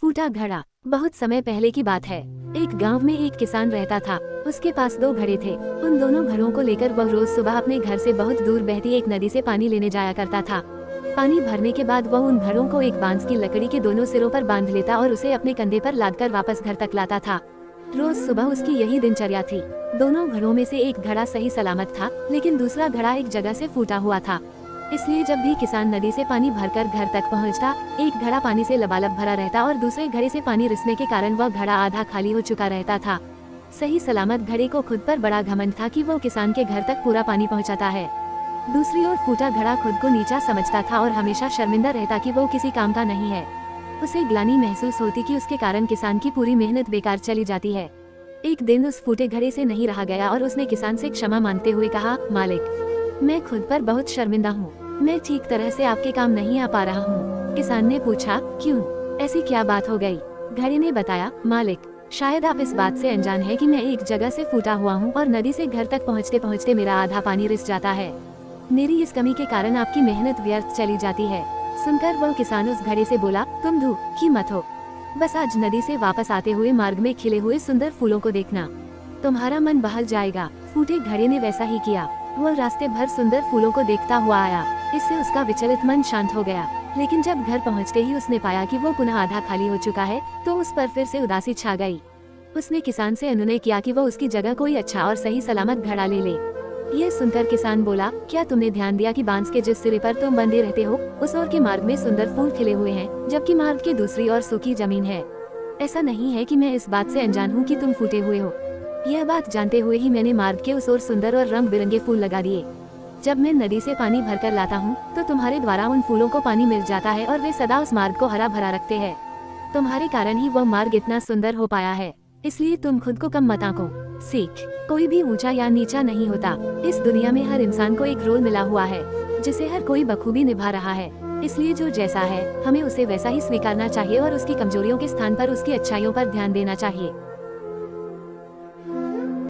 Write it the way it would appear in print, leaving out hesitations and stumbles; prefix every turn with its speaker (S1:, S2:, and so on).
S1: फूटा घड़ा। बहुत समय पहले की बात है। एक गांव में एक किसान रहता था। उसके पास दो घड़े थे। उन दोनों घड़ों को लेकर वह रोज सुबह अपने घर से बहुत दूर बहती एक नदी से पानी लेने जाया करता था। पानी भरने के बाद वह उन घड़ों को एक बांस की लकड़ी के दोनों सिरों पर बांध लेता और उसे अपने कंधे पर लादकर वापस घर तक लाता था। रोज सुबह उसकी यही दिनचर्या थी। दोनों घड़ों में से एक घड़ा सही सलामत था, लेकिन दूसरा घड़ा एक जगह से फूटा हुआ था। इसलिए जब भी किसान नदी से पानी भरकर घर तक पहुंचता, एक घड़ा पानी से लबालब भरा रहता और दूसरे घड़े से पानी रिसने के कारण वह घड़ा आधा खाली हो चुका रहता था। सही सलामत घड़े को खुद पर बड़ा घमंड था कि वो किसान के घर तक पूरा पानी पहुंचाता है। दूसरी ओर फूटा घड़ा खुद को नीचा समझता था और हमेशा शर्मिंदा रहता कि वो किसी काम का नहीं है। उसे ग्लानि महसूस होती कि उसके कारण किसान की पूरी मेहनत बेकार चली जाती है। एक दिन उस फूटे घड़े से नहीं रहा गया और उसने किसान से क्षमा मांगते हुए कहा, मालिक, मैं खुद पर बहुत शर्मिंदा हूँ। मैं ठीक तरह से आपके काम नहीं आ पा रहा हूँ। किसान ने पूछा, क्यों, ऐसी क्या बात हो गई? घड़े ने बताया, मालिक, शायद आप इस बात से अनजान है कि मैं एक जगह से फूटा हुआ हूँ और नदी से घर तक पहुँचते पहुँचते मेरा आधा पानी रिस जाता है। मेरी इस कमी के कारण आपकी मेहनत व्यर्थ चली जाती है। सुनकर वह किसान उस घड़े से बोला, तुम दुखी मत हो। बस आज नदी से वापस आते हुए मार्ग में खिले हुए सुंदर फूलों को देखना, तुम्हारा मन बहल जाएगा। फूटे घड़े ने वैसा ही किया। वह रास्ते भर सुंदर फूलों को देखता हुआ आया। इससे उसका विचलित मन शांत हो गया। लेकिन जब घर पहुंचते ही उसने पाया कि वो पुनः आधा खाली हो चुका है, तो उस पर फिर से उदासी छा गई। उसने किसान से अनुनय किया कि वो उसकी जगह कोई अच्छा और सही सलामत घड़ा ले ले। यह सुनकर किसान बोला, क्या तुमने ध्यान दिया कि बांस के जिस सिरे पर तुम बंधे रहते हो, उस ओर के मार्ग में सुंदर फूल खिले हुए हैं, जबकि मार्ग की दूसरी ओर सूखी जमीन है। ऐसा नहीं है कि मैं इस बात से अनजान हूँ कि तुम फूटे हुए हो। यह बात जानते हुए ही मैंने मार्ग के उस ओर सुंदर और रंग बिरंगे फूल लगा दिए। जब मैं नदी से पानी भरकर लाता हूँ, तो तुम्हारे द्वारा उन फूलों को पानी मिल जाता है और वे सदा उस मार्ग को हरा भरा रखते हैं। तुम्हारे कारण ही वह मार्ग इतना सुंदर हो पाया है। इसलिए तुम खुद को कम मत आंको। सीख, कोई भी ऊंचा या नीचा नहीं होता। इस दुनिया में हर इंसान को एक रोल मिला हुआ है, जिसे हर कोई बखूबी निभा रहा है। इसलिए जो जैसा है, हमें उसे वैसा ही स्वीकारना चाहिए और उसकी कमजोरियों के स्थान पर उसकी अच्छाइयों पर ध्यान देना चाहिए।